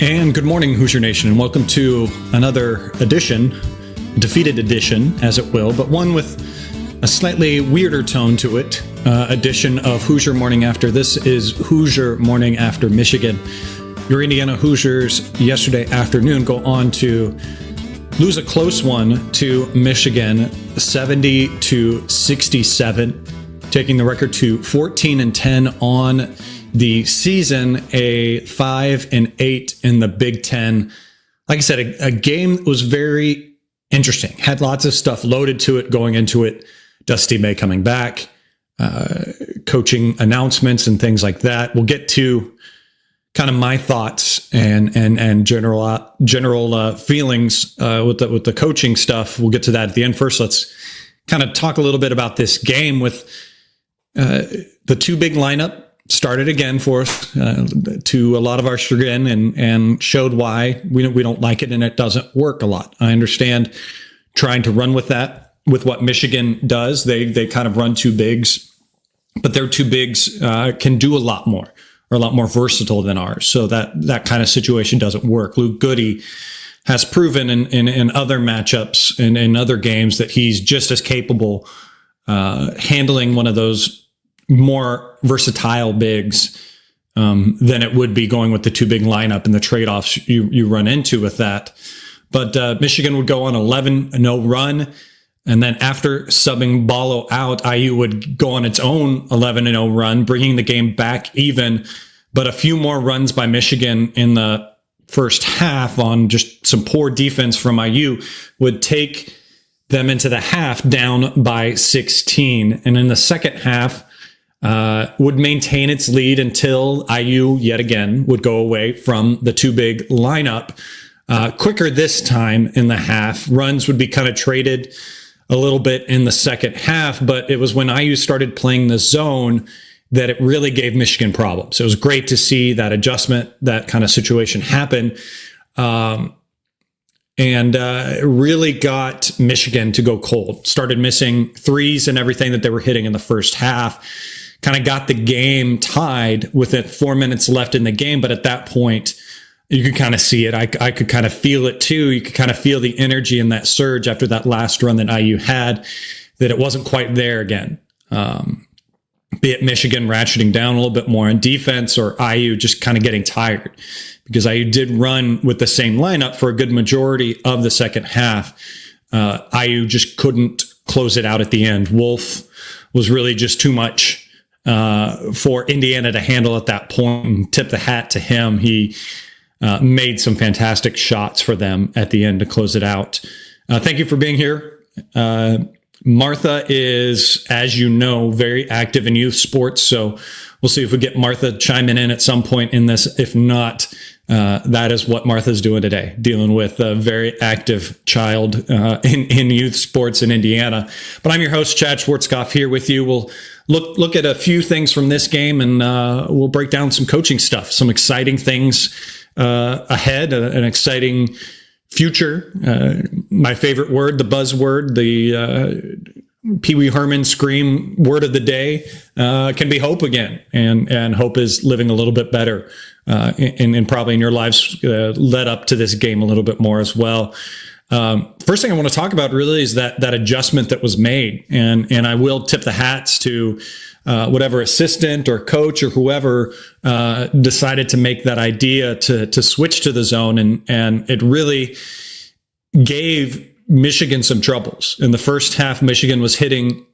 And good morning, Hoosier Nation, and welcome to another edition, defeated edition, as it will, but one with a slightly weirder tone to it, edition of Hoosier Morning After. This is Hoosier Morning After Michigan. Your Indiana Hoosiers yesterday afternoon go on to lose a close one to Michigan, 70-67, taking the record to 14-10 on the season, a 5-8 in the Big Ten. Like I said, a game that was very interesting. Had lots of stuff loaded to it going into it. Dusty May coming back, coaching announcements and things like that. We'll get to kind of my thoughts and general feelings with the coaching stuff. We'll get to that at the end. First, let's kind of talk a little bit about this game with the two big lineup. Started again for us to a lot of our chagrin and showed why we don't like it and it doesn't work a lot. I understand trying to run with that, with what Michigan does. They kind of run two bigs, but their two bigs can do a lot more, or a lot more versatile than ours. So that kind of situation doesn't work. Luke Goody has proven in other matchups and in other games that he's just as capable handling one of those more versatile bigs than it would be going with the two big lineup and the trade-offs you run into with that. But Michigan would go on 11-0 run. And then after subbing Ballo out, IU would go on its own 11-0 run, bringing the game back even. But a few more runs by Michigan in the first half on just some poor defense from IU would take them into the half down by 16. And in the second half, would maintain its lead until IU, yet again, would go away from the two big lineup. Quicker this time in the half. Runs would be kind of traded a little bit in the second half, but it was when IU started playing the zone that it really gave Michigan problems. It was great to see that adjustment, that kind of situation happen. And really got Michigan to go cold. Started missing threes and everything that they were hitting in the first half. Kind of got the game tied with it 4 minutes left in the game. But at that point, you could kind of see it. I could kind of feel it too. You could kind of feel the energy in that surge after that last run that IU had, that it wasn't quite there again. Be it Michigan ratcheting down a little bit more on defense or IU just kind of getting tired, because IU did run with the same lineup for a good majority of the second half. IU just couldn't close it out at the end. Wolf was really just too much for Indiana to handle at that point, and tip the hat to him. He made some fantastic shots for them at the end to close it out. Thank you for being here. Martha is, as you know, very active in youth sports, so we'll see if we get Martha chiming in at some point in this. If not, that is what Martha's doing today, dealing with a very active child in youth sports in Indiana. But I'm your host, Chad Schwartzkopf, here with you. We'll look at a few things from this game, and we'll break down some coaching stuff, some exciting things ahead, an exciting future. My favorite word, the buzzword, the Pee Wee Herman scream word of the day, can be hope again. And hope is living a little bit better and probably in your lives led up to this game a little bit more as well. First thing I want to talk about really is that adjustment that was made. And I will tip the hats to whatever assistant or coach or whoever decided to make that idea to switch to the zone. And it really gave Michigan some troubles. In the first half, Michigan was hitting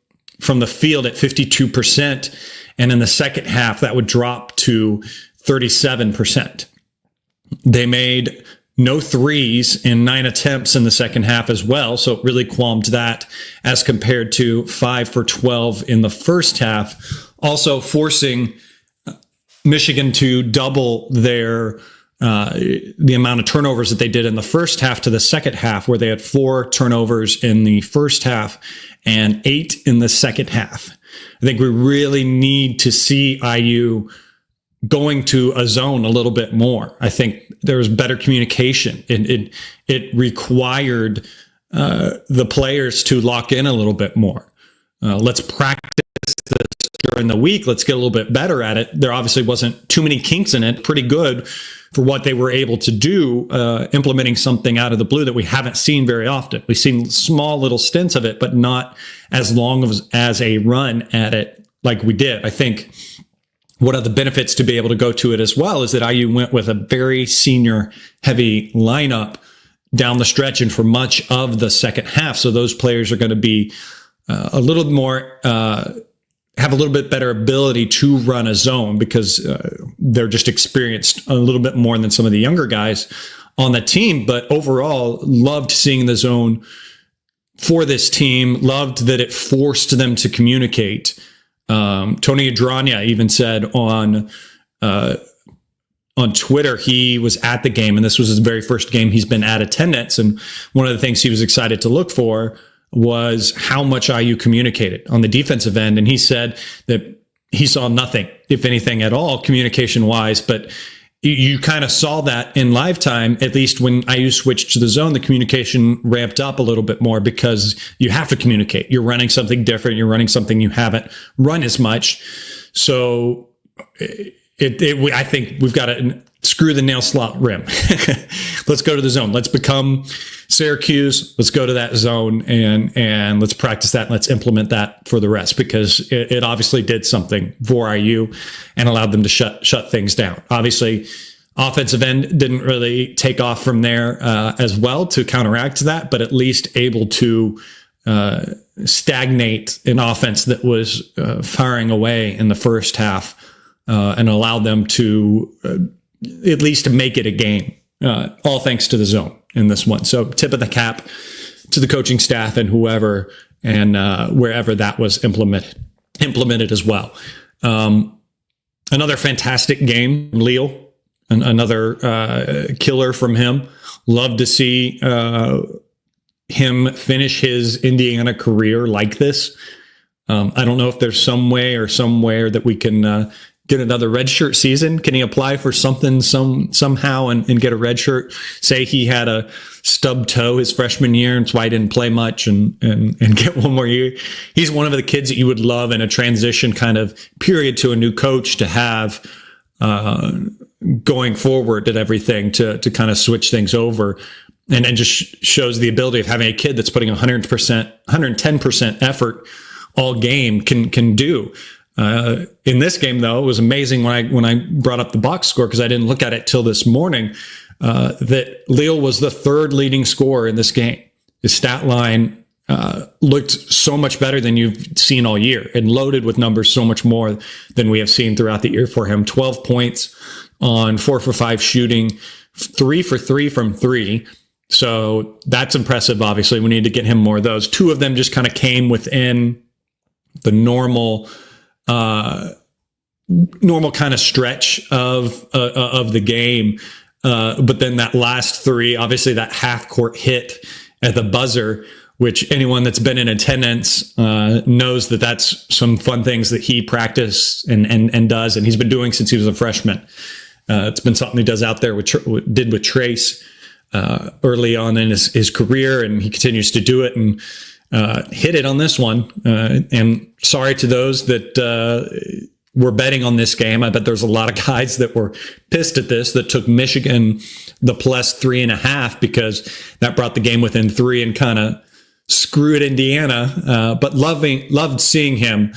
from the field at 52%. And in the second half, that would drop to 37%. They made no threes in 9 attempts in the second half as well. So it really qualmed that as compared to 5 for 12 in the first half, also forcing Michigan to double their the amount of turnovers that they did in the first half to the second half, where they had 4 turnovers in the first half and 8 in the second half. I think we really need to see IU going to a zone a little bit more. I think there was better communication. It required the players to lock in a little bit more. Let's practice this during the week. Let's get a little bit better at it. There obviously wasn't too many kinks in it. Pretty good for what they were able to do, implementing something out of the blue that we haven't seen very often. We've seen small little stints of it, but not as long as a run at it like we did. I think one of the benefits to be able to go to it as well is that IU went with a very senior heavy lineup down the stretch and for much of the second half. So those players are going to be a little more, have a little bit better ability to run a zone because they're just experienced a little bit more than some of the younger guys on the team. But overall, loved seeing the zone for this team. Loved that it forced them to communicate. Tony Adranya even said on Twitter, he was at the game, and this was his very first game he's been at attendance. And one of the things he was excited to look for was how much IU communicated on the defensive end. And he said that he saw nothing, if anything at all, communication-wise. But you kind of saw that in live time, at least when IU switched to the zone, the communication ramped up a little bit more because you have to communicate. You're running something different. You're running something you haven't run as much. So I think we've got to screw the nail slot rim. Let's go to the zone. Let's become Syracuse. Let's go to that zone and let's practice that. And let's implement that for the rest because it obviously did something for IU and allowed them to shut things down. Obviously, offensive end didn't really take off from there as well to counteract that, but at least able to stagnate an offense that was firing away in the first half. And allow them to at least make it a game, all thanks to the zone in this one. So tip of the cap to the coaching staff and whoever and wherever that was implemented as well. Another fantastic game, Leo, another killer from him. Love to see him finish his Indiana career like this. I don't know if there's some way or somewhere that we can get another redshirt season. Can he apply for something somehow and get a redshirt? Say he had a stub toe his freshman year, and that's why he didn't play much and get one more year. He's one of the kids that you would love in a transition kind of period to a new coach to have going forward at everything to kind of switch things over. And just shows the ability of having a kid that's putting 100%, 110% effort all game can do. In this game, though, it was amazing when I brought up the box score because I didn't look at it till this morning. That Leo was the third leading scorer in this game. His stat line looked so much better than you've seen all year and loaded with numbers so much more than we have seen throughout the year for him. 12 points on 4 for 5 shooting, 3 for 3 from 3. So that's impressive. Obviously, we need to get him more of those. 2 of them just kind of came within the normal kind of stretch of the game. But then that last 3, obviously that half court hit at the buzzer, which anyone that's been in attendance knows that that's some fun things that he practiced and does. And he's been doing since he was a freshman. It's been something he does out there did with Trace early on in his career. And he continues to do it and hit it on this one. And sorry to those that were betting on this game. I bet there's a lot of guys that were pissed at this that took Michigan the plus 3.5 because that brought the game within 3 and kind of screwed Indiana. But loved seeing him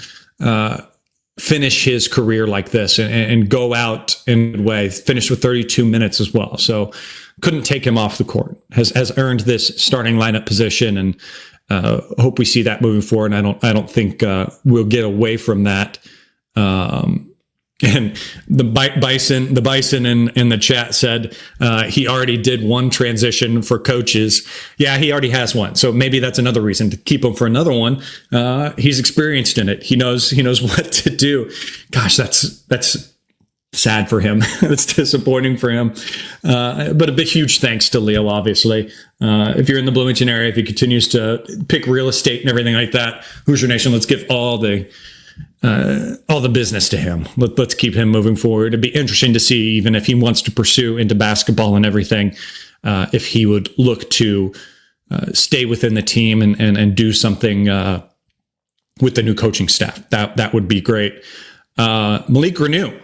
finish his career like this and go out in a way, finish with 32 minutes as well. So couldn't take him off the court, has earned this starting lineup position and hope we see that moving forward. And I don't think we'll get away from that. And the bison in the chat said he already did one transition for coaches. Yeah, he already has one. So maybe that's another reason to keep him for another one. He's experienced in it. He knows what to do. Gosh, that's sad for him. It's disappointing for him. But a big, huge thanks to Leo, obviously. If you're in the Bloomington area, if he continues to pick real estate and everything like that, Hoosier Nation, let's give all the business to him. Let's keep him moving forward. It'd be interesting to see, even if he wants to pursue into basketball and everything, if he would look to stay within the team and do something with the new coaching staff. That would be great. Malik Reneau,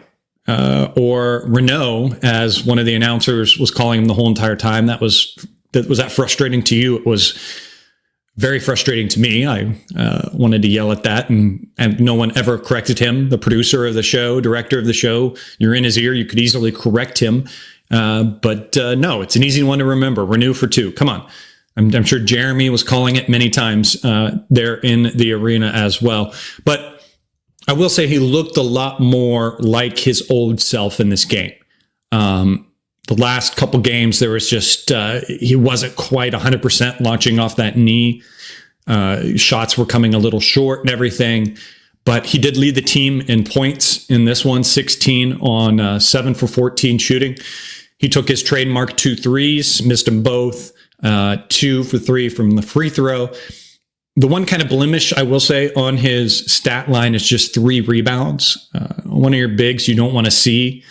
or Renault, as one of the announcers was calling him the whole entire time. Was that frustrating to you? It was very frustrating to me. I wanted to yell at that, and no one ever corrected him. The producer of the show, director of the show, you're in his ear. You could easily correct him. But no, it's an easy one to remember. Renew for 2. Come on. I'm sure Jeremy was calling it many times there in the arena as well. But I will say he looked a lot more like his old self in this game. The last couple games, there was just, he wasn't quite 100% launching off that knee. Shots were coming a little short and everything. But he did lead the team in points in this one, 16 on 7 for 14 shooting. He took his trademark 2 threes, missed them both, 2 for 3 from the free throw. The one kind of blemish I will say on his stat line is just 3 rebounds. One of your bigs you don't want to see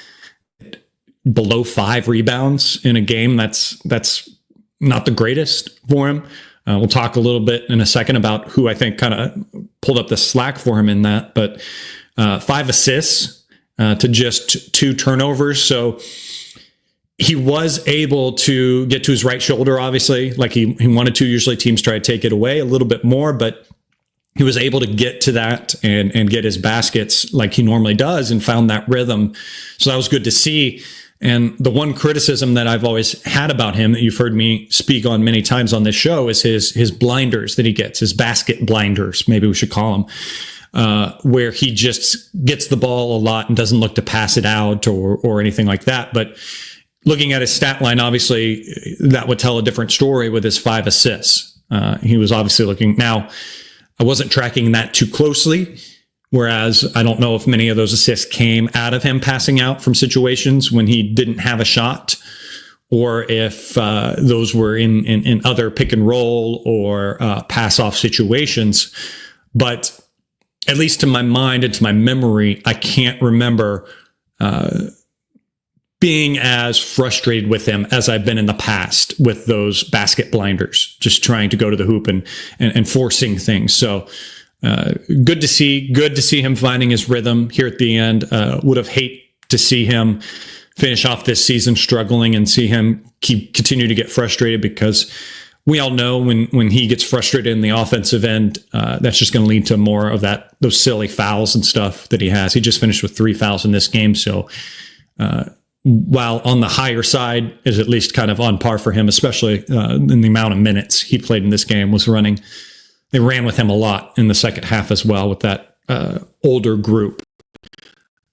below 5 rebounds in a game. That's not the greatest for him. We'll talk a little bit in a second about who I think kind of pulled up the slack for him in that. But 5 assists to just 2 turnovers. So he was able to get to his right shoulder, obviously, like he wanted to. Usually teams try to take it away a little bit more, but he was able to get to that and get his baskets like he normally does and found that rhythm. So that was good to see. And the one criticism that I've always had about him that you've heard me speak on many times on this show is his blinders that he gets, his basket blinders, maybe we should call them, where he just gets the ball a lot and doesn't look to pass it out or anything like that. But looking at his stat line, obviously, that would tell a different story with his 5 assists. He was obviously looking. Now, I wasn't tracking that too closely, whereas I don't know if many of those assists came out of him passing out from situations when he didn't have a shot, or if those were in other pick and roll or pass off situations. But at least to my mind and to my memory, I can't remember being as frustrated with him as I've been in the past with those basket blinders, just trying to go to the hoop and forcing things. So good to see him finding his rhythm here at the end. Would have hate to see him finish off this season struggling and see him continue to get frustrated, because we all know when he gets frustrated in the offensive end, that's just going to lead to more of those silly fouls and stuff that he has. He just finished with 3 fouls in this game. So, while on the higher side is at least kind of on par for him, especially in the amount of minutes he played in this game, they ran with him a lot in the second half as well with that older group.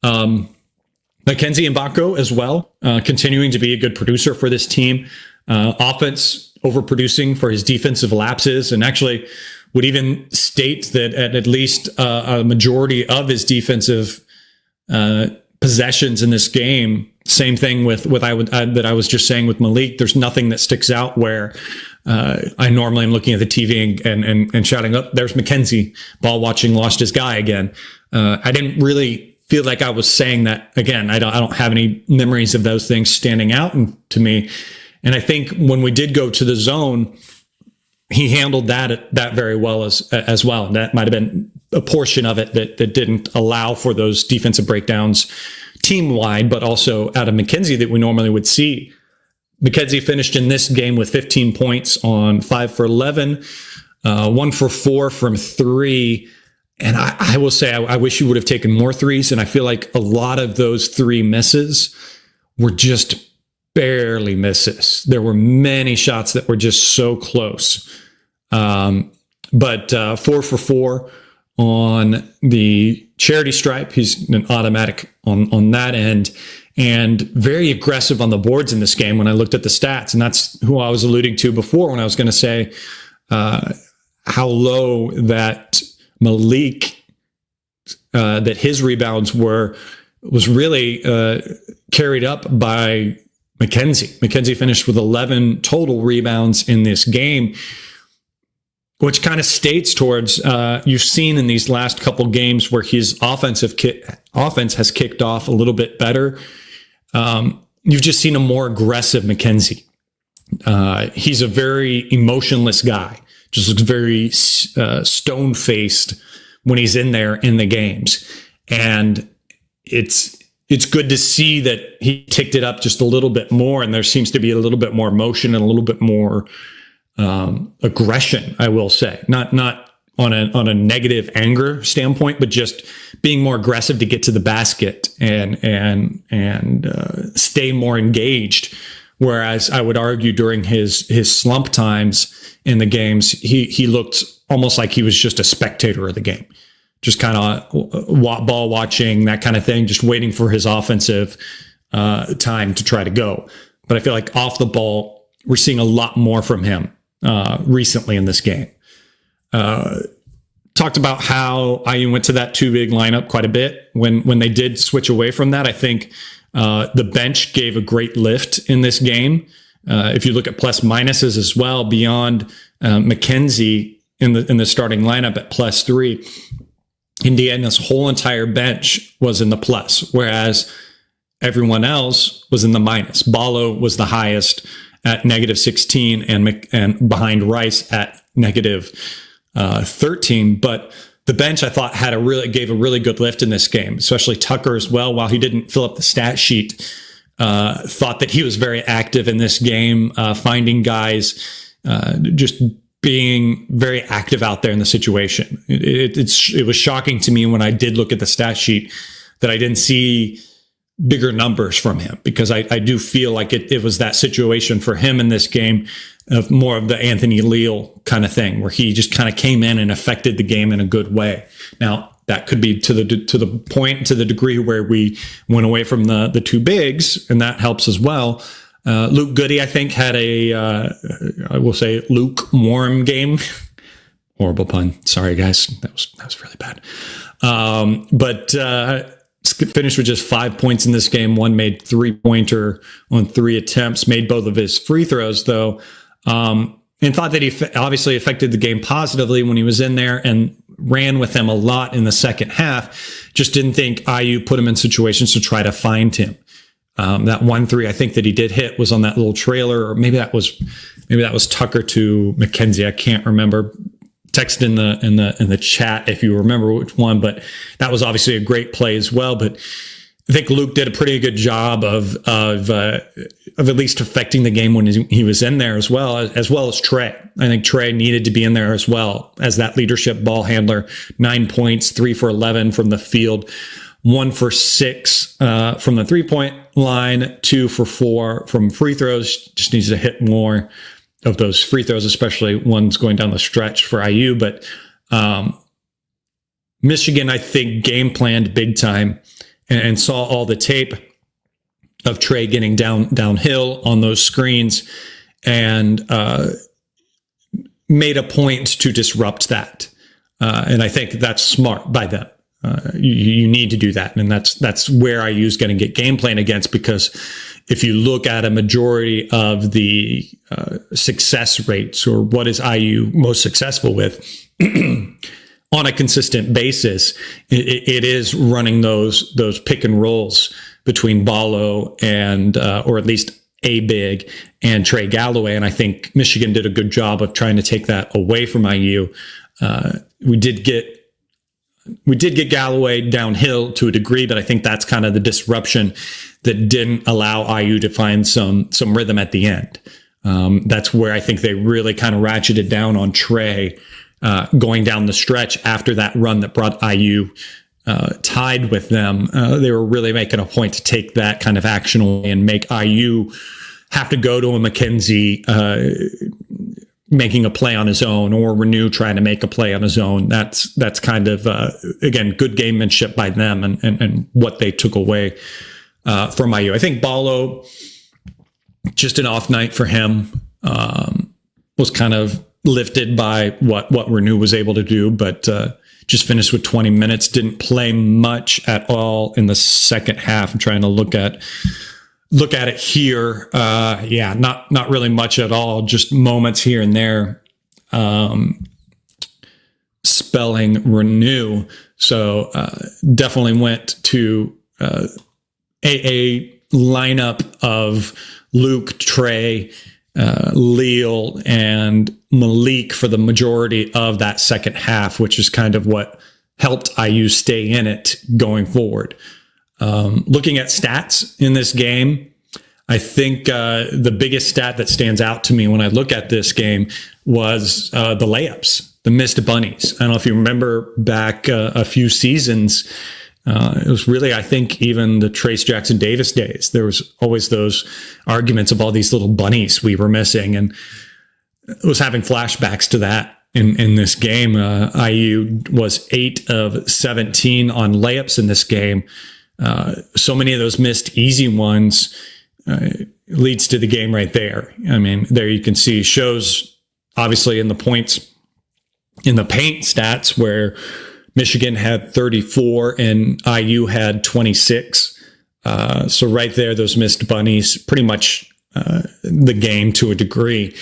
Mackenzie Mbako as well, continuing to be a good producer for this team. Offense overproducing for his defensive lapses, and actually would even state that at least a majority of his defensive possessions in this game. Same thing with that I was just saying with Malik. There's nothing that sticks out where I normally am looking at the TV and shouting, "Up, there's Mackenzie, ball watching, lost his guy again." I didn't really feel like I was saying that again. I don't have any memories of those things standing out to me. And I think when we did go to the zone, he handled that very well as well. That might have been a portion of it that didn't allow for those defensive breakdowns team-wide, but also out of Mackenzie that we normally would see. Mackenzie finished in this game with 15 points on 5 for 11, 1 for 4 from 3. And I will say, I wish he would have taken more threes. And I feel like a lot of those 3 misses were just barely misses. There were many shots that were just so close. But 4 for 4 on the charity stripe. He's an automatic on that end, and very aggressive on the boards in this game when I looked at the stats. And that's who I was alluding to before when I was going to say how low that Malik, that his rebounds was really carried up by Mackenzie. Mackenzie finished with 11 total rebounds in this game, which kind of states towards you've seen in these last couple games where his offense has kicked off a little bit better. You've just seen a more aggressive Mackenzie. He's a very emotionless guy, just looks very stone-faced when he's in there in the games. And it's good to see that he ticked it up just a little bit more, and there seems to be a little bit more motion and a little bit more aggression, I will say. Not on a negative anger standpoint, but just being more aggressive to get to the basket and stay more engaged. Whereas I would argue during his slump times in the games, he looked almost like he was just a spectator of the game, just kind of ball watching, that kind of thing, just waiting for his offensive time to try to go. But I feel like off the ball, we're seeing a lot more from him recently in this game. Talked about how IU went to that two big lineup quite a bit. When they did switch away from that, I think the bench gave a great lift in this game. If you look at plus minuses as well, beyond McKenzie in the starting lineup at +3, Indiana's whole entire bench was in the plus, whereas everyone else was in the minus. Ballo was the highest at -16, and behind Rice at -13. But the bench, I thought, gave a really good lift in this game, especially Tucker as well. While he didn't fill up the stat sheet, thought that he was very active in this game, finding guys, just being very active out there in the situation. It was shocking to me when I did look at the stat sheet that I didn't see bigger numbers from him, because I do feel like it was that situation for him in this game of more of the Anthony Leal kind of thing, where he just kind of came in and affected the game in a good way. Now, that could be to the point, to the degree where we went away from the two bigs, and that helps as well. Luke Goody, I think, had I will say, lukewarm game. Horrible pun. Sorry, guys. That was really bad. But finished with just 5 points in this game. One made 3-pointer on 3 attempts, made both of his free throws, though. And thought that he obviously affected the game positively when he was in there and ran with them a lot in the second half. Just didn't think IU put him in situations to try to find him. That 1-3 I think that he did hit was on that little trailer, or maybe that was Tucker to McKenzie. I can't remember. Text in the chat if you remember which one, but that was obviously a great play as well. But I think Luke did a pretty good job of at least affecting the game when he was in there as well as Trey. I think Trey needed to be in there as well as that leadership ball handler. 9 points, 3 for 11 from the field, 1 for 6 from the 3-point line, 2 for 4 from free throws. Just needs to hit more of those free throws, especially ones going down the stretch for IU. But Michigan, I think, game planned big time and saw all the tape of Trey getting downhill on those screens, and made a point to disrupt that. And I think that's smart by them. You need to do that, and that's where IU is going to get game plan against, because if you look at a majority of the success rates, or what is IU most successful with on a consistent basis, it is running those pick and rolls between Ballo and or at least a big and Trey Galloway. And I think Michigan did a good job of trying to take that away from IU. We did get Galloway downhill to a degree, but I think that's kind of the disruption that didn't allow IU to find some rhythm at the end. That's where I think they really kind of ratcheted down on Trey going down the stretch after that run that brought IU tied with them. They were really making a point to take that kind of action away and make IU have to go to a McKenzie making a play on his own, or Renew trying to make a play on his own. That's kind of, again, good gamemanship by them and what they took away from IU. I think Ballo, just an off night for him, was kind of lifted by what Renew was able to do, but just finished with 20 minutes, didn't play much at all in the second half. I'm trying to look at it here. Not really much at all, just moments here and there. Spelling Renew. So definitely went to a lineup of Luke, Trey, Leal, and Malik for the majority of that second half, which is kind of what helped IU stay in it going forward. Looking at stats in this game, I think the biggest stat that stands out to me when I look at this game was the layups, the missed bunnies. I don't know if you remember back a few seasons. It was really, I think, even the Trace Jackson Davis days. There was always those arguments of all these little bunnies we were missing, and I was having flashbacks to that in this game. IU was 8 of 17 on layups in this game. So many of those missed easy ones leads to the game right there. I mean, there you can see, shows obviously in the points in the paint stats where Michigan had 34 and IU had 26. So right there, those missed bunnies, pretty much the game to a degree.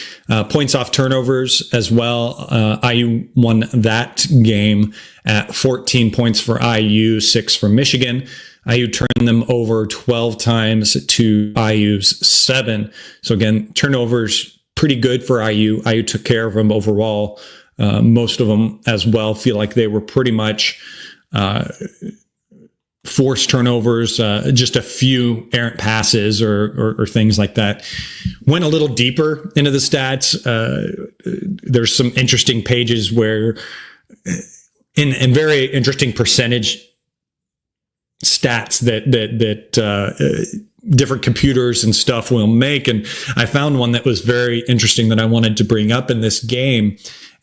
Points off turnovers as well. IU won that game at 14 points for IU, 6 for Michigan. IU turned them over 12 times to IU's 7. So again, turnovers pretty good for IU. IU took care of them overall. Most of them as well feel like they were pretty much forced turnovers, just a few errant passes or things like that. Went a little deeper into the stats. There's some interesting pages where in very interesting percentage stats that different computers and stuff will make. And I found one that was very interesting that I wanted to bring up in this game.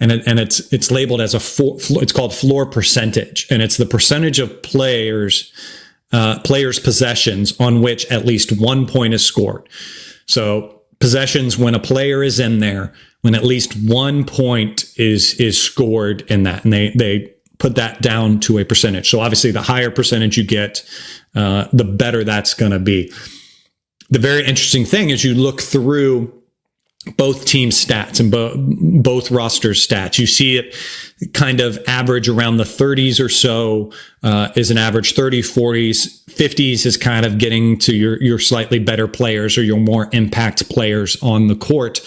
And it's labeled as it's called floor percentage. And it's the percentage of players' possessions on which at least 1 point is scored. So possessions when a player is in there, when at least 1 point is scored in that. And they put that down to a percentage. So obviously the higher percentage you get, the better that's going to be. The very interesting thing is you look through both team stats and both roster stats. You see it kind of average around the 30s or so, is an average 30s, 40s, 50s is kind of getting to your slightly better players or your more impact players on the court.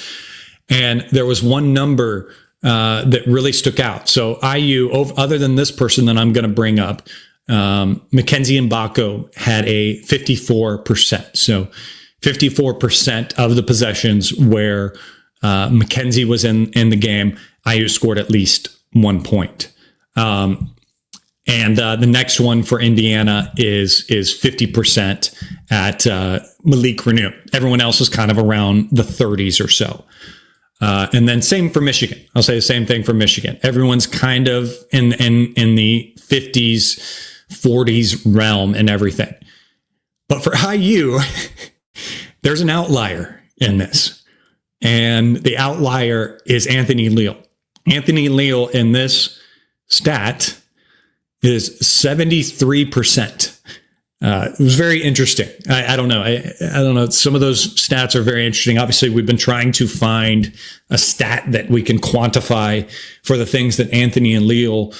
And there was one number that really stuck out. So IU, other than this person that I'm going to bring up, Mackenzie Mbako had a 54%. So 54% of the possessions where Mackenzie was in the game, IU scored at least 1 point. And the next one for Indiana is 50% at Malik Renew. Everyone else is kind of around the 30s or so. And then same for Michigan. I'll say the same thing for Michigan. Everyone's kind of in the 50s, 40s realm and everything. But for IU, there's an outlier in this. And the outlier is Anthony Leal. Anthony Leal in this stat is 73%. It was very interesting. I don't know. I don't know. Some of those stats are very interesting. Obviously, we've been trying to find a stat that we can quantify for the things that Anthony and Leal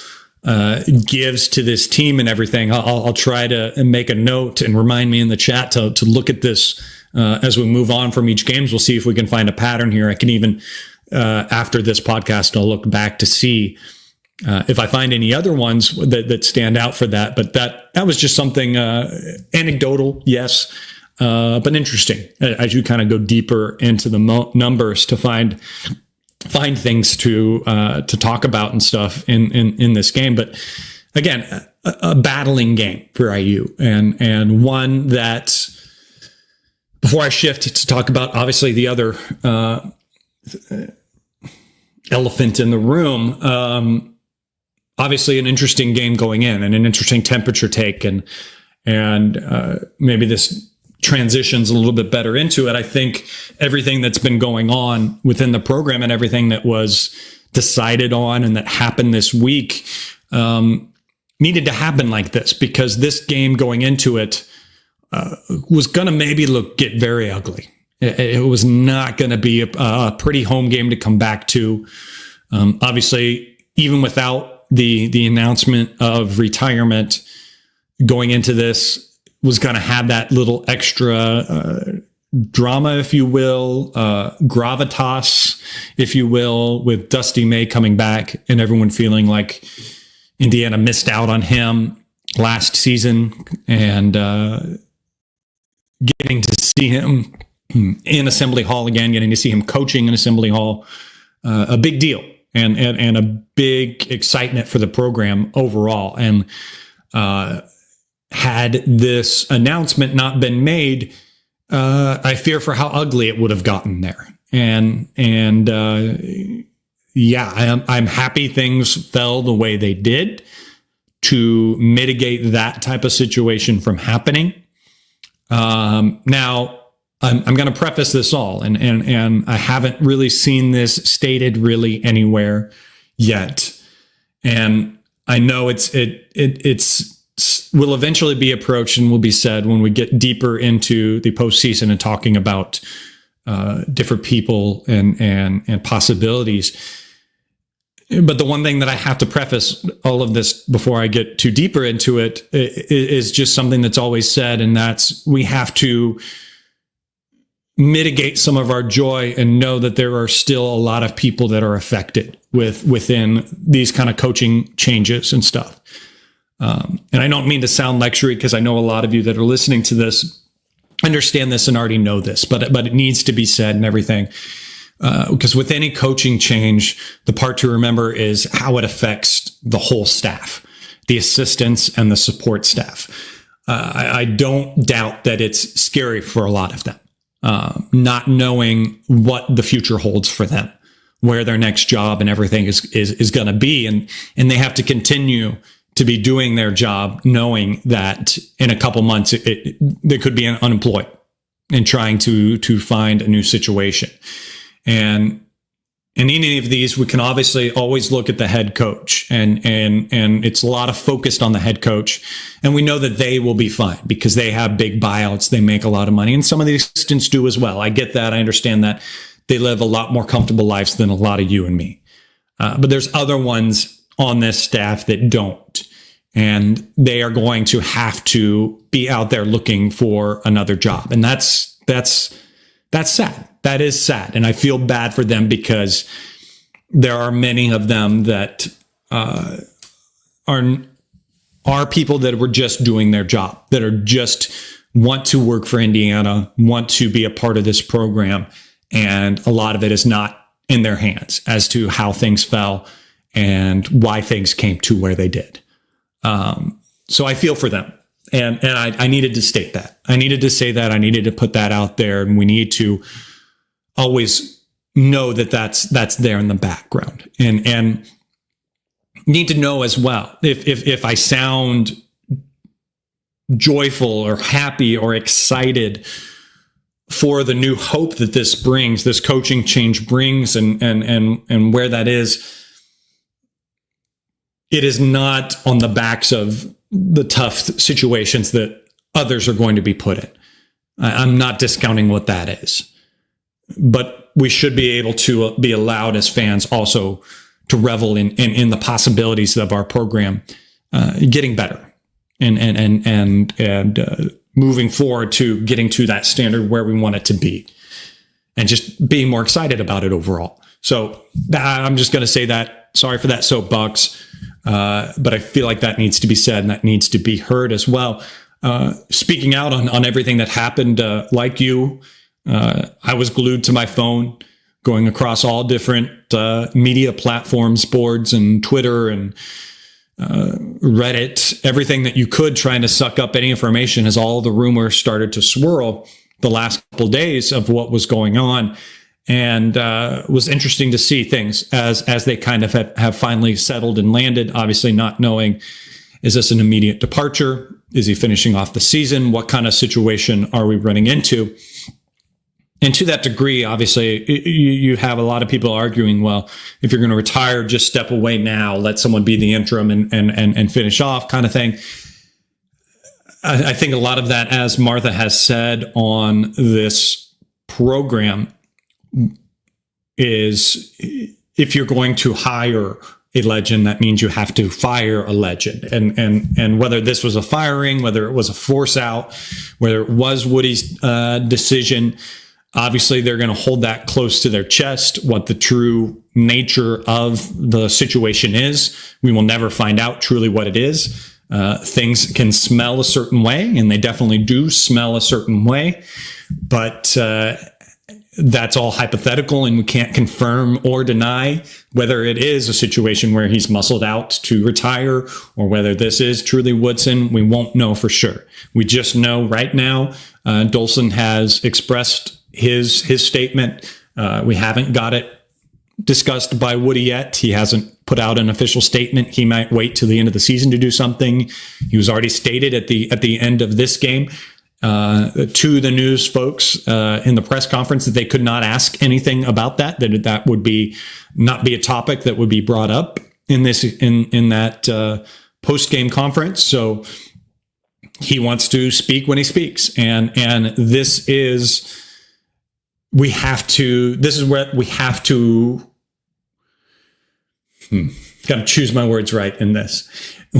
gives to this team and everything. I'll try to make a note and remind me in the chat to look at this as we move on from each games. We'll see if we can find a pattern here. I can even, after this podcast, I'll look back to see if I find any other ones that stand out for that. But that was just something anecdotal, yes, but interesting as you kind of go deeper into the numbers to find things to talk about and stuff in this game. But again, a battling game for IU and one that, before I shift to talk about obviously the other elephant in the room, obviously an interesting game going in and an interesting temperature take, and maybe this transitions a little bit better into it. I think everything that's been going on within the program and everything that was decided on and that happened this week needed to happen like this, because this game going into it was going to maybe get very ugly. It was not going to be a pretty home game to come back to. Obviously, even without the announcement of retirement, going into this was going to have that little extra drama, if you will, gravitas, if you will, with Dusty May coming back and everyone feeling like, Indiana missed out on him last season, and getting to see him in Assembly Hall again, getting to see him coaching in Assembly Hall, a big deal, and a big excitement for the program overall. And had this announcement not been made, I fear for how ugly it would have gotten there. And I'm happy things fell the way they did to mitigate that type of situation from happening. Now, I'm going to preface this all, and I haven't really seen this stated really anywhere yet. And I know it's will eventually be approached and will be said when we get deeper into the postseason and talking about different people and possibilities. But the one thing that I have to preface all of this before I get too deeper into it is just something that's always said, and that's we have to mitigate some of our joy and know that there are still a lot of people that are affected within these kind of coaching changes and stuff. And I don't mean to sound lectury, because I know a lot of you that are listening to this understand this and already know this, but it needs to be said and everything. Because with any coaching change, the part to remember is how it affects the whole staff, the assistants and the support staff. I don't doubt that it's scary for a lot of them, not knowing what the future holds for them, where their next job and everything is going to be. And they have to continue to be doing their job, knowing that in a couple months, they could be unemployed and trying to find a new situation. And in any of these, we can obviously always look at the head coach, and it's a lot of focused on the head coach. And we know that they will be fine because they have big buyouts. They make a lot of money, and some of the assistants do as well. I get that. I understand that they live a lot more comfortable lives than a lot of you and me. But there's other ones on this staff that don't, and they are going to have to be out there looking for another job. And that's sad. That is sad. And I feel bad for them because there are many of them that are people that were just doing their job, that are just want to work for Indiana, want to be a part of this program. And a lot of it is not in their hands as to how things fell and why things came to where they did. So I feel for them. And I needed to state that. I needed to say that. I needed to put that out there. And we need to always know that that's there in the background, and need to know as well if I sound joyful or happy or excited for the new hope that this brings, this coaching change brings, and where that is. It is not on the backs of the tough situations that others are going to be put in. I'm not discounting what that is. But we should be able to be allowed as fans also to revel in the possibilities of our program getting better and moving forward to getting to that standard where we want it to be, and just being more excited about it overall. So I'm just going to say that. Sorry for that soapbox, but I feel like that needs to be said and that needs to be heard as well. Speaking out on everything that happened, like you. I was glued to my phone, going across all different media platforms, boards, and Twitter, and Reddit, everything that you could, trying to suck up any information as all the rumors started to swirl the last couple of days of what was going on. And was interesting to see things as they kind of have finally settled and landed, obviously not knowing, is this an immediate departure? Is he finishing off the season? What kind of situation are we running into? And to that degree, obviously, you have a lot of people arguing, well, if you're going to retire, just step away now, let someone be the interim and finish off, kind of thing. I think a lot of that, as Martha has said on this program, is if you're going to hire a legend, that means you have to fire a legend. And whether this was a firing, whether it was a force out, whether it was Woody's decision, Obviously, they're going to hold that close to their chest, what the true nature of the situation is. We will never find out truly what it is. Things can smell a certain way, and they definitely do smell a certain way, but that's all hypothetical, and we can't confirm or deny whether it is a situation where he's muscled out to retire or whether this is truly Woodson. We won't know for sure. We just know right now, Dolson has expressed his statement. We haven't got it discussed by Woody yet. He hasn't put out an official statement. He might wait till the end of the season to do something. He was already stated at the end of this game to the news folks in the press conference that they could not ask anything about that would be not be a topic that would be brought up in that post game conference. So he wants to speak when he speaks, and this is where we have to got to choose my words right in this.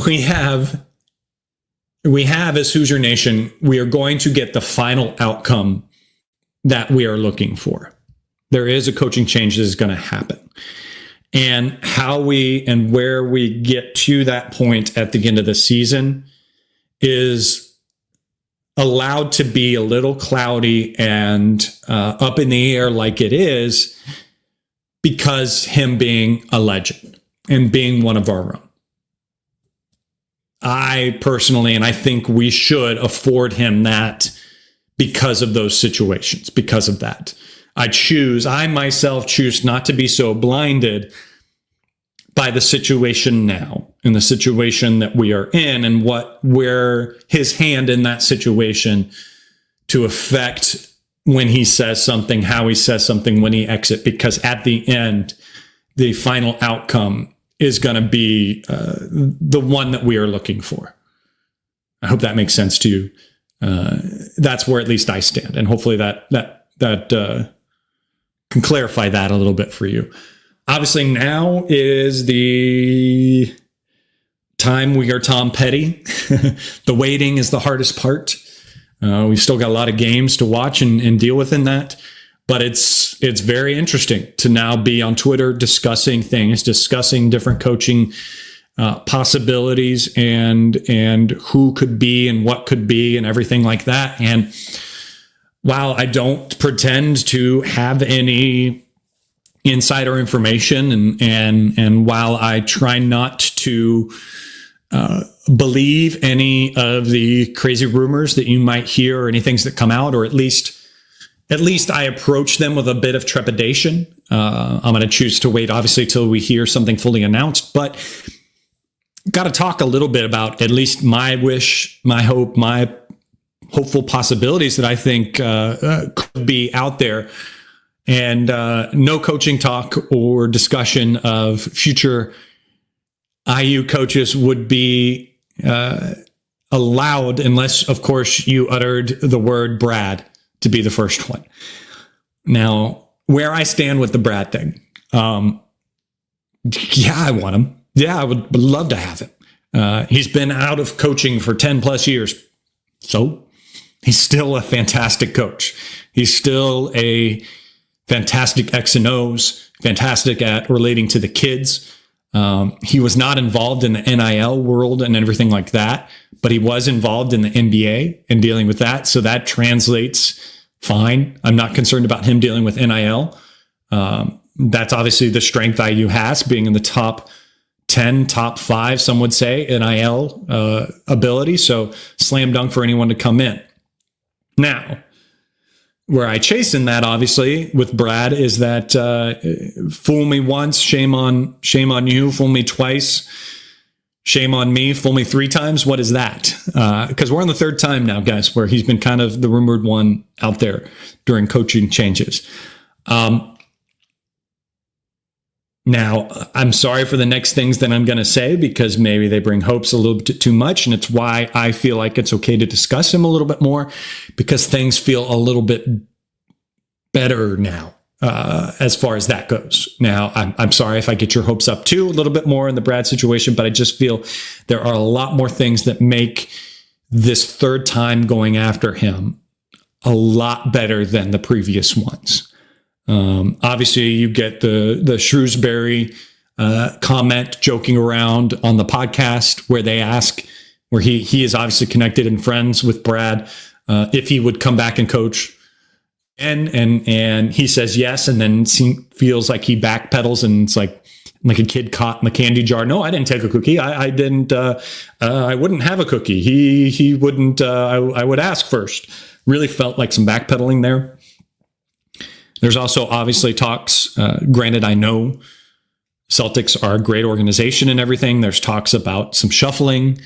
We have as Hoosier Nation, we are going to get the final outcome that we are looking for. There is a coaching change that is going to happen. And how and where we get to that point at the end of the season is allowed to be a little cloudy and up in the air like it is, because him being a legend and being one of our own. I personally, and I think we should afford him that because of those situations, because of that. I myself choose not to be so blinded by the situation now and the situation that we are in and where his hand in that situation to affect when he says something, how he says something, when he exits, because at the end, the final outcome is going to be the one that we are looking for. I hope that makes sense to you. That's where at least I stand, and hopefully that can clarify that a little bit for you. Obviously, now is the time we are Tom Petty. The waiting is the hardest part. We've still got a lot of games to watch and deal with in that. But it's very interesting to now be on Twitter discussing things, discussing different coaching possibilities and who could be and what could be and everything like that. And while I don't pretend to have any insider information and while I try not to believe any of the crazy rumors that you might hear or any things that come out, or at least I approach them with a bit of trepidation. I'm going to choose to wait, obviously, till we hear something fully announced. But got to talk a little bit about at least my wish, my hope, my hopeful possibilities that I think could be out there. And no coaching talk or discussion of future IU coaches would be allowed unless, of course, you uttered the word Brad to be the first one. Now, where I stand with the Brad thing, yeah, I want him. Yeah, I would love to have him. He's been out of coaching for 10 plus years. So he's still a fantastic coach. He's still a fantastic X and O's, fantastic at relating to the kids. He was not involved in the NIL world and everything like that, but he was involved in the NBA and dealing with that. So that translates fine. I'm not concerned about him dealing with NIL. That's obviously the strength IU has, being in the top 10, top 5, some would say, NIL ability. So slam dunk for anyone to come in. Now, where I chasten that, obviously, with Brad is that fool me once, shame on you. Fool me twice, shame on me. Fool me 3 times. What is that? Because we're on the 3rd time now, guys, where he's been kind of the rumored one out there during coaching changes. Now, I'm sorry for the next things that I'm going to say, because maybe they bring hopes a little bit too much. And it's why I feel like it's okay to discuss him a little bit more, because things feel a little bit better now as far as that goes. Now, I'm sorry if I get your hopes up too a little bit more in the Brad situation, but I just feel there are a lot more things that make this 3rd time going after him a lot better than the previous ones. Obviously, you get the Shrewsbury comment joking around on the podcast where they ask, where he is obviously connected and friends with Brad, if he would come back and coach. And he says yes, and then feels like he backpedals, and it's like a kid caught in the candy jar. No, I didn't take a cookie. I didn't. I wouldn't have a cookie. He wouldn't. I would ask first. Really felt like some backpedaling there. There's also obviously talks. Granted, I know Celtics are a great organization and everything. There's talks about some shuffling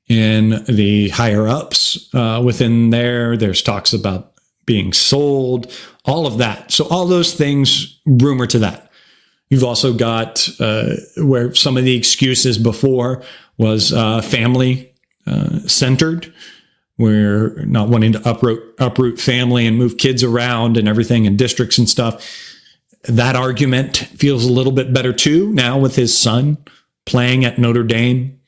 in the higher ups within there. There's talks about being sold, all of that. So all those things rumor to that. You've also got where some of the excuses before was family centered, where not wanting to uproot family and move kids around and everything in districts and stuff. That argument feels a little bit better too now with his son playing at Notre Dame.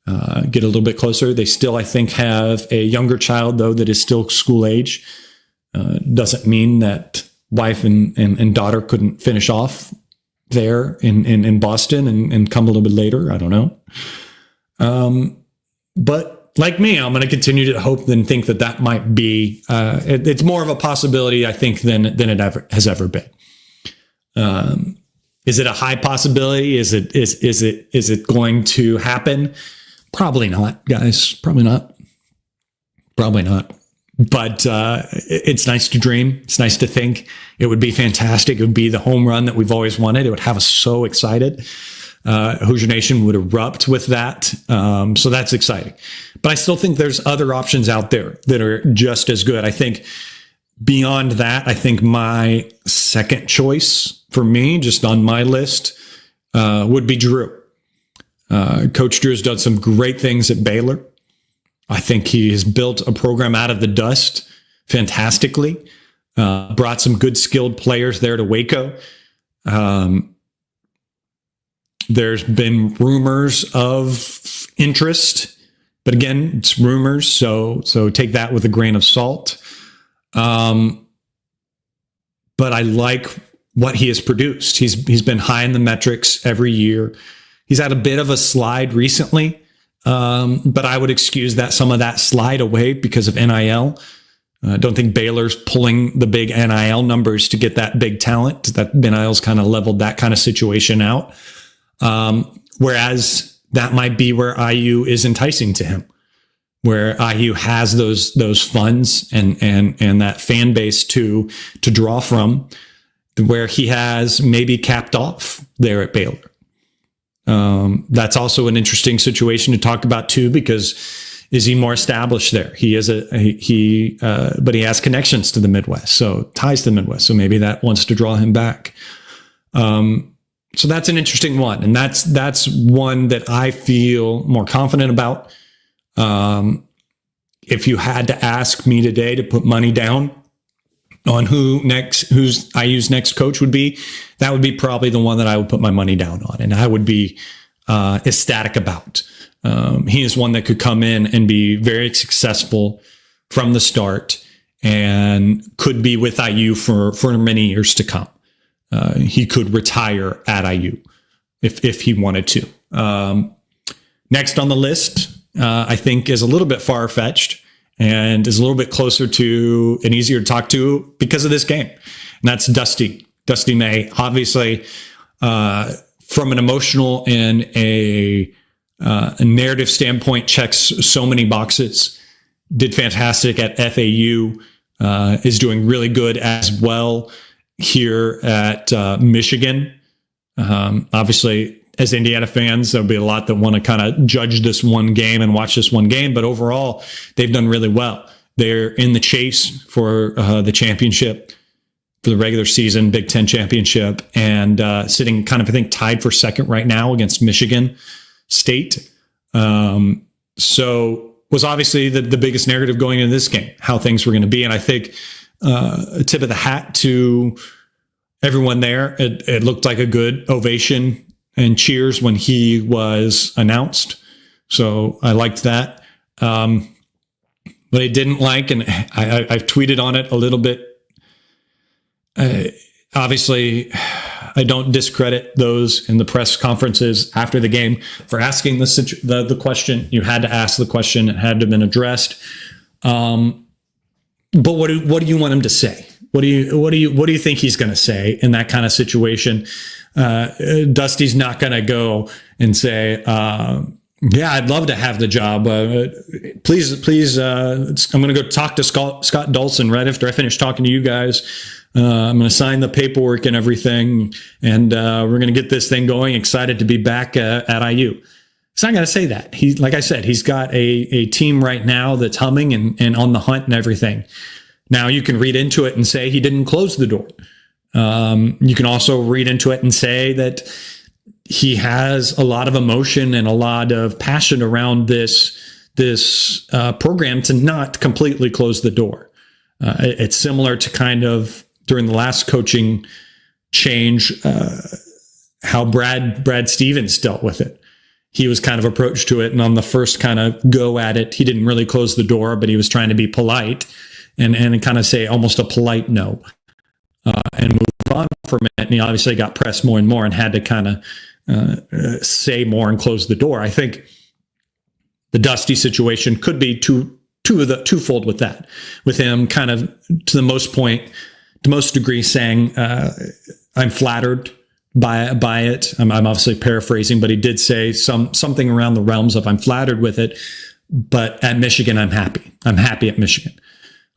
Get a little bit closer. They still, I think, have a younger child though that is still school age. Doesn't mean that wife and daughter couldn't finish off there in Boston and come a little bit later. I don't know. But like me, I'm going to continue to hope and think that might be, it's more of a possibility, I think, than it has ever been. Is it a high possibility? Is it going to happen? Probably not, guys. Probably not. But it's nice to dream. It's nice to think. It would be fantastic. It would be the home run that we've always wanted. It would have us so excited. Hoosier Nation would erupt with that. So that's exciting. But I still think there's other options out there that are just as good. I think beyond that, I think my second choice for me, just on my list, would be Drew. Coach Drew has done some great things at Baylor. I think he has built a program out of the dust fantastically, brought some good skilled players there to Waco. There's been rumors of interest, but again, it's rumors. So take that with a grain of salt. But I like what he has produced. He's been high in the metrics every year. He's had a bit of a slide recently. But I would excuse some of that slide away because of NIL. I don't think Baylor's pulling the big NIL numbers to get that big talent. That NIL's kind of leveled that kind of situation out. Whereas that might be where IU is enticing to him, where IU has those funds and that fan base to draw from, where he has maybe capped off there at Baylor. That's also an interesting situation to talk about too, because is he more established there? He is but he has connections to the Midwest, so ties to the Midwest. So maybe that wants to draw him back. So that's an interesting one. And that's one that I feel more confident about. If you had to ask me today to put money down on who's IU's next coach would be, that would be probably the one that I would put my money down on, and I would be ecstatic about. He is one that could come in and be very successful from the start and could be with IU for many years to come. He could retire at IU if he wanted to. Next on the list, I think, is a little bit far-fetched and is a little bit closer to and easier to talk to because of this game. And that's Dusty May. Obviously, from an emotional and a narrative standpoint, checks so many boxes. Did fantastic at FAU, is doing really good as well here at Michigan. Obviously, as Indiana fans, there'll be a lot that want to kind of judge this one game and watch this one game, but overall, they've done really well. They're in the chase for the championship, for the regular season, Big Ten championship, and sitting kind of, I think, tied for second right now against Michigan State. So was obviously the biggest narrative going into this game, how things were going to be. And I think a tip of the hat to everyone there. It looked like a good ovation and cheers when he was announced. So I liked that. What I didn't like, and I've tweeted on it a little bit. Obviously, I don't discredit those in the press conferences after the game for asking the question. You had to ask the question; it had to have been addressed. But what do you want him to say? What do you think he's going to say in that kind of situation? Dusty's not going to go and say, "Yeah, I'd love to have the job. Please, I'm going to go talk to Scott Dawson right after I finish talking to you guys. I'm going to sign the paperwork and everything, and we're going to get this thing going. Excited to be back at IU." He's not going to say that. Like I said, he's got a team right now that's humming and on the hunt and everything. Now you can read into it and say he didn't close the door. You can also read into it and say that he has a lot of emotion and a lot of passion around this program to not completely close the door. It's similar to kind of during the last coaching change, how Brad Stevens dealt with it. He was kind of approached to it, and on the first kind of go at it, he didn't really close the door, but he was trying to be polite and kind of say almost a polite no, and move on from it. And he obviously got pressed more and more and had to kind of say more and close the door. I think the Dusty situation could be twofold with that, with him kind of to the most degree saying, "I'm flattered by it." I'm obviously paraphrasing, but he did say something around the realms of, "I'm flattered with it, but at Michigan, I'm happy. I'm happy at Michigan."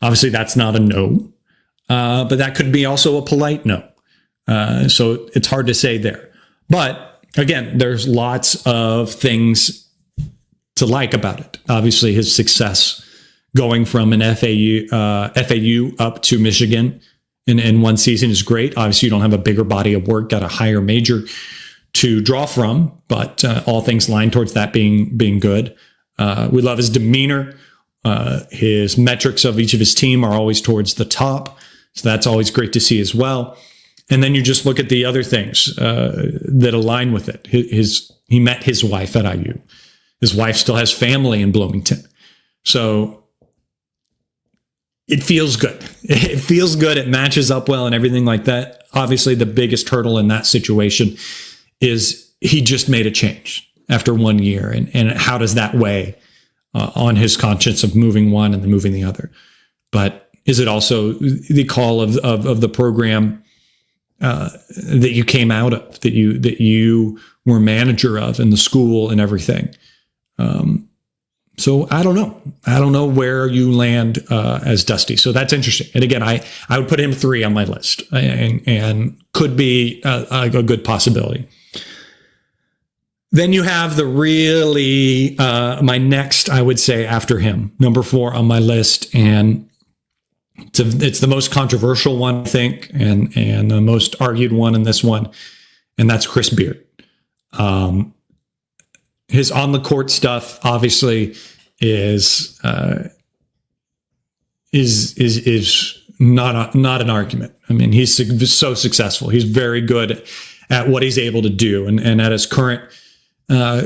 Obviously, that's not a no, but that could be also a polite no. So it's hard to say there. But again, there's lots of things to like about it. Obviously, his success going from an FAU up to Michigan in one season is great. Obviously, you don't have a bigger body of work, got a higher major to draw from, but all things line towards that being good. We love his demeanor. His metrics of each of his team are always towards the top, so that's always great to see as well. And then you just look at the other things that align with it. He met his wife at IU. His wife still has family in Bloomington, so it feels good. It feels good. It matches up well and everything like that. Obviously, the biggest hurdle in that situation is he just made a change after 1 year. And how does that weigh on his conscience of moving one and then moving the other? But is it also the call of the program that you came out of, that you were manager of, in the school and everything? So I don't know. I don't know where you land as Dusty. So that's interesting. And again, I would put him 3 on my list, and could be a good possibility. Then you have the really my next, I would say, after him, number 4 on my list, and it's the most controversial one, I think, and the most argued one in this one, and that's Chris Beard. His on the court stuff obviously is not an argument. I mean, he's so successful. He's very good at what he's able to do, and at his current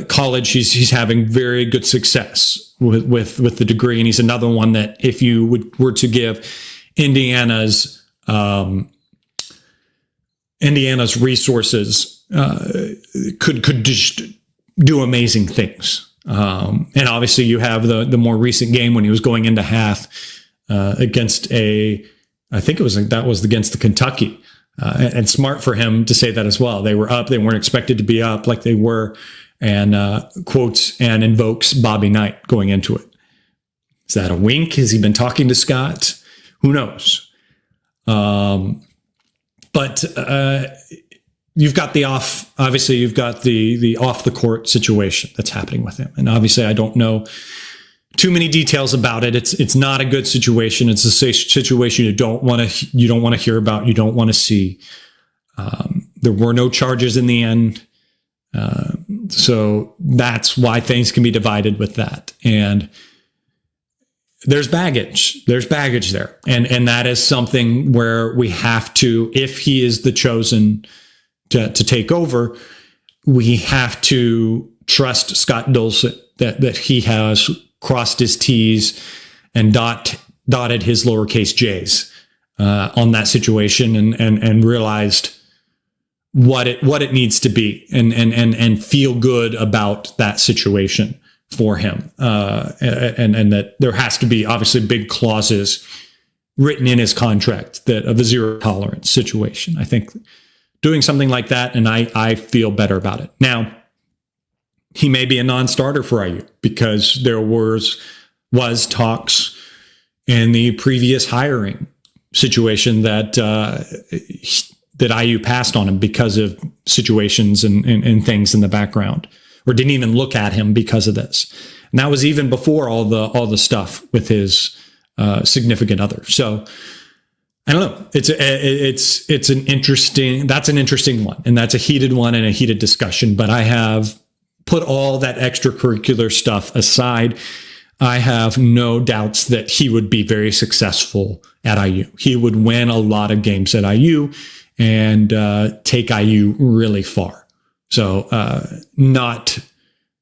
college, he's having very good success with the degree. And he's another one that, if you were to give Indiana's resources, could just do amazing things. And obviously you have the more recent game when he was going into half against I think that was against the Kentucky, and smart for him to say that as well. They were up. They weren't expected to be up like they were, and quotes and invokes Bobby Knight going into it. Is that a wink? Has he been talking to Scott? Who knows? But you've got the off the court situation that's happening with him. And obviously I don't know too many details about it. It's not a good situation. It's a situation you don't want to hear about. You don't want to see. There were no charges in the end. So that's why things can be divided with that. And there's baggage there. And that is something where we have to, if he is the chosen to take over, we have to trust Scott Dulcet that he has crossed his T's and dotted his lowercase j's on that situation and realized what it needs to be and feel good about that situation for him. And that there has to be obviously big clauses written in his contract that of a zero tolerance situation. I think doing something like that, and I feel better about it. Now, he may be a non-starter for IU because there was talks in the previous hiring situation that IU passed on him because of situations and things in the background, or didn't even look at him because of this. And that was even before all the stuff with his significant other. So I don't know. It's an interesting one, and that's a heated one and a heated discussion. But I have put all that extracurricular stuff aside. I have no doubts that he would be very successful at IU. He would win a lot of games at IU and take IU really far. So not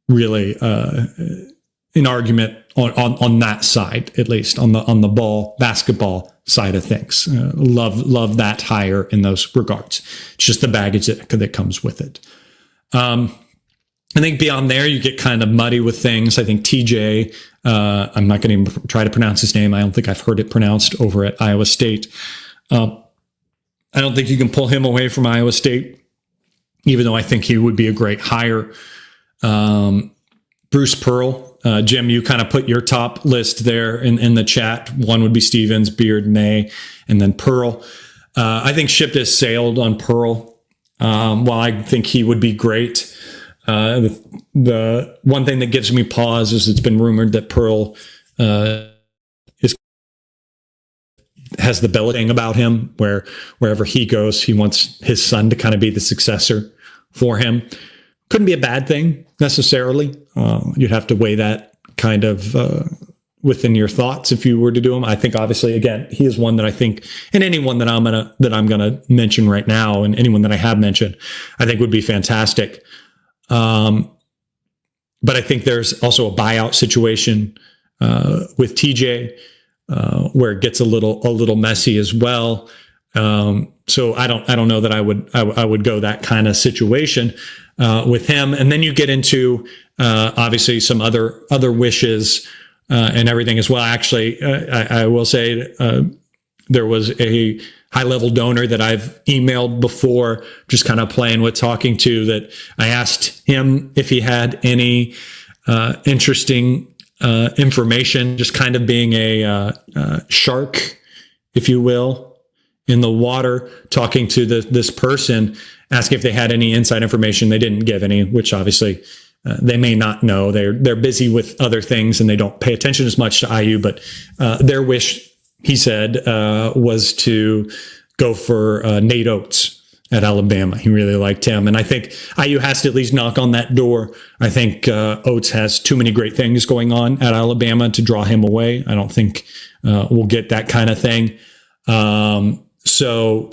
really an argument on that side, at least on the basketball side of things. Love that hire in those regards. It's just the baggage that comes with it. I think beyond there, you get kind of muddy with things. I think TJ, I'm not going to try to pronounce his name. I don't think I've heard it pronounced over at Iowa State. I don't think you can pull him away from Iowa State, even though I think he would be a great hire. Bruce Pearl, Jim, you kind of put your top list there in the chat. One would be Stevens, Beard, May, and then Pearl. I think ship has sailed on Pearl. While I think he would be great, the one thing that gives me pause is it's been rumored that Pearl has the Belichick thing about him, where wherever he goes, he wants his son to kind of be the successor for him. Couldn't be a bad thing necessarily. You'd have to weigh that kind of within your thoughts if you were to do him. I think obviously, again, he is one that I think, and anyone that I'm gonna mention right now, and anyone that I have mentioned, I think would be fantastic. But I think there's also a buyout situation with TJ where it gets a little messy as well. So I don't know that I would go that kind of situation with him. And then you get into obviously some other wishes and everything as well. Actually, I will say there was a high-level donor that I've emailed before, just kind of playing with talking to, that I asked him if he had any interesting information, just kind of being a shark, if you will, in the water, talking to this person, asking if they had any inside information. They didn't give any, which obviously they may not know. They're busy with other things and they don't pay attention as much to IU, but their wish, he said, was to go for Nate Oates at Alabama. He really liked him. And I think IU has to at least knock on that door. I think Oates has too many great things going on at Alabama to draw him away. I don't think we'll get that kind of thing. So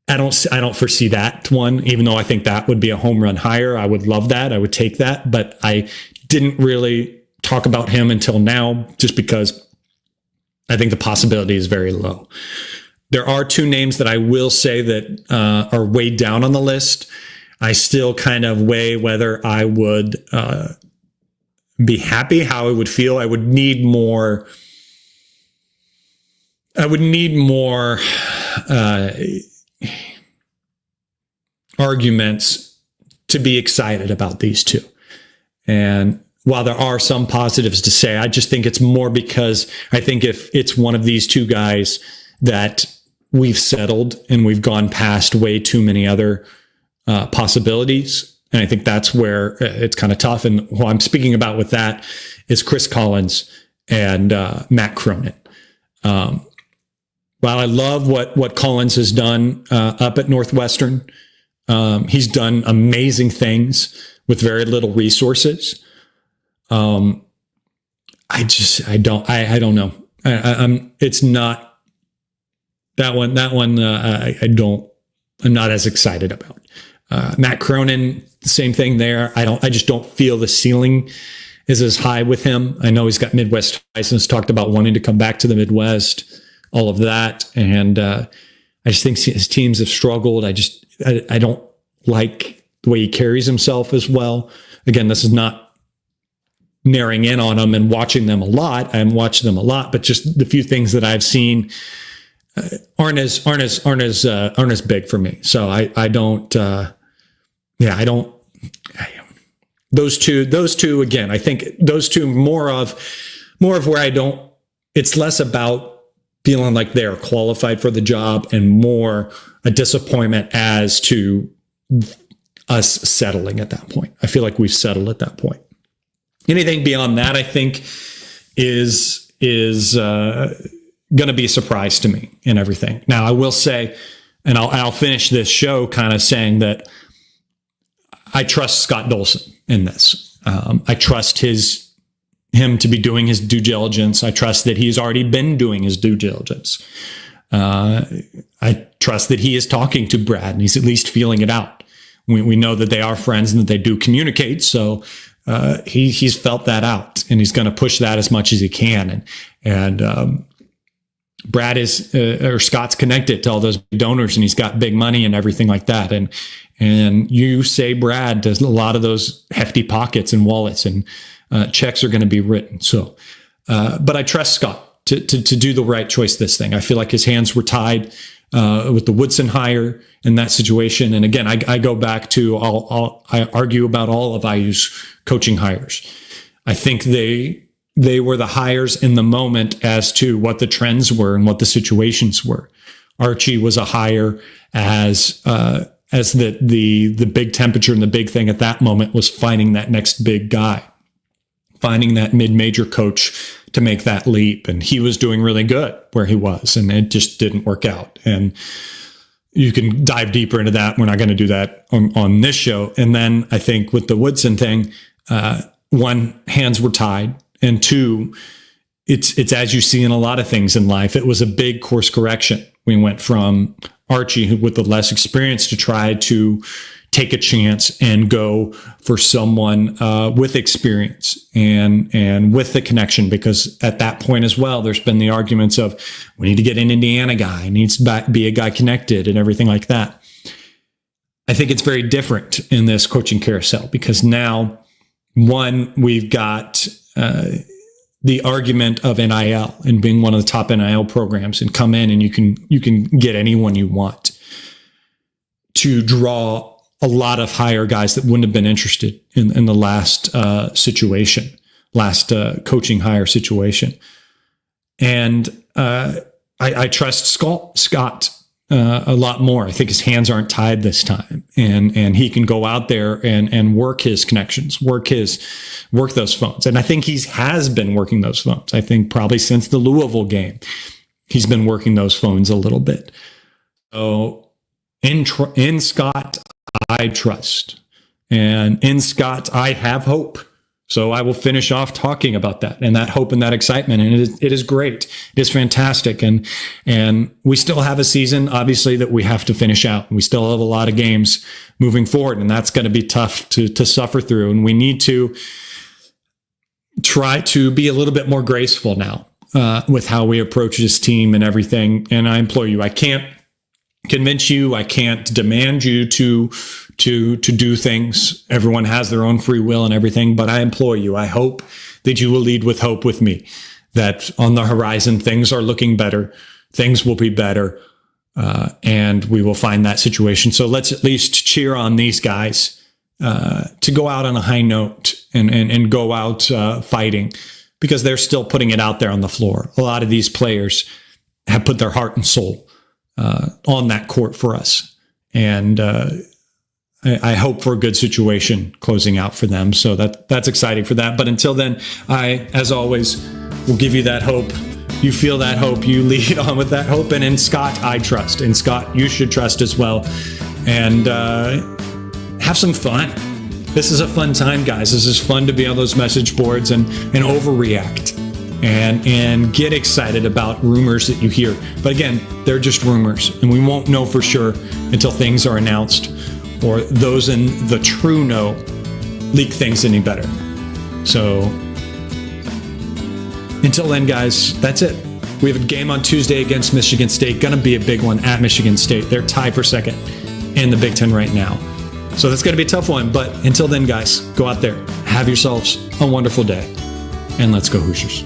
I don't foresee that one, even though I think that would be a home run hire. I would love that. I would take that. But I didn't really talk about him until now, just because I think the possibility is very low. There are two names that I will say that are way down on the list. I still kind of weigh whether I would be happy, how I would feel. I would need more arguments to be excited about these two. And while there are some positives to say, I just think it's more because I think if it's one of these two guys that we've settled and we've gone past way too many other possibilities. And I think that's where it's kind of tough. And who I'm speaking about with that is Chris Collins and Matt Cronin. While I love what Collins has done up at Northwestern, he's done amazing things with very little resources. I don't know. It's not that one. I'm not as excited about. Matt Cronin, same thing there. I just don't feel the ceiling is as high with him. I know he's got Midwest ties and has talked about wanting to come back to the Midwest, all of that. And I just think his teams have struggled. I don't like the way he carries himself as well. Again, this is not narrowing in on them and watching them a lot. I'm watching them a lot, but just the few things that I've seen aren't as big for me. So I don't. Those two again. I think those two more of where I don't. It's less about feeling like they are qualified for the job and more a disappointment as to us settling at that point. I feel like we've settled at that point. Anything beyond that, I think, is going to be a surprise to me in everything. Now, I will say, and I'll finish this show kind of saying that I trust Scott Dolson in this. I trust him to be doing his due diligence. I trust that he's already been doing his due diligence. I trust that he is talking to Brad and he's at least feeling it out. We know that they are friends and that they do communicate. So he's felt that out and he's going to push that as much as he can. And Brad or Scott's connected to all those donors and he's got big money and everything like that. And you say Brad does a lot of those hefty pockets and wallets and checks are going to be written. So, but I trust Scott to do the right choice this thing. I feel like his hands were tied with the Woodson hire in that situation. And again, I go back to I argue about all of IU's coaching hires. I think they were the hires in the moment as to what the trends were and what the situations were. Archie was a hire as the big temperature and the big thing at that moment was finding that next big guy, finding that mid-major coach to make that leap. And he was doing really good where he was, and it just didn't work out. And you can dive deeper into that. We're not going to do that on this show. And then I think with the Woodson thing, one, hands were tied. And two, it's as you see in a lot of things in life, it was a big course correction. We went from Archie, who with the less experience, to try to take a chance and go for someone with experience and with the connection, because at that point as well, there's been the arguments of we need to get an Indiana guy, needs to be a guy connected and everything like that. I think it's very different in this coaching carousel because now, one, we've got the argument of NIL and being one of the top NIL programs and come in and you can get anyone you want to draw a lot of higher guys that wouldn't have been interested in the last coaching hire situation. And I trust Scott a lot more. I think his hands aren't tied this time, and he can go out there and work his connections, work those phones. And I think he has been working those phones. I think probably since the Louisville game, he's been working those phones a little bit. So in Scott, I trust, and in Scott, I have hope. So I will finish off talking about that and that hope and that excitement. And it is great. It is fantastic. And we still have a season, obviously, that we have to finish out. We still have a lot of games moving forward, and that's going to be tough to suffer through. And we need to try to be a little bit more graceful now with how we approach this team and everything. And I implore you, I can't convince you, I can't demand you to do things. Everyone has their own free will and everything, but I implore you, I hope that you will lead with hope with me, that on the horizon, things are looking better, things will be better, and we will find that situation. So let's at least cheer on these guys to go out on a high note and go out fighting, because they're still putting it out there on the floor. A lot of these players have put their heart and soul on that court for us. And I hope for a good situation closing out for them. So that's exciting for that. But until then, I, as always, will give you that hope. You feel that hope. You lead on with that hope. And in Scott, I trust. And Scott, you should trust as well. And have some fun. This is a fun time, guys. This is fun to be on those message boards and overreact. And get excited about rumors that you hear. But again, they're just rumors, and we won't know for sure until things are announced or those in the true know leak things any better. So until then, guys, that's it. We have a game on Tuesday against Michigan State. Going to be a big one at Michigan State. They're tied for second in the Big Ten right now. So that's going to be a tough one. But until then, guys, go out there, have yourselves a wonderful day, and let's go Hoosiers.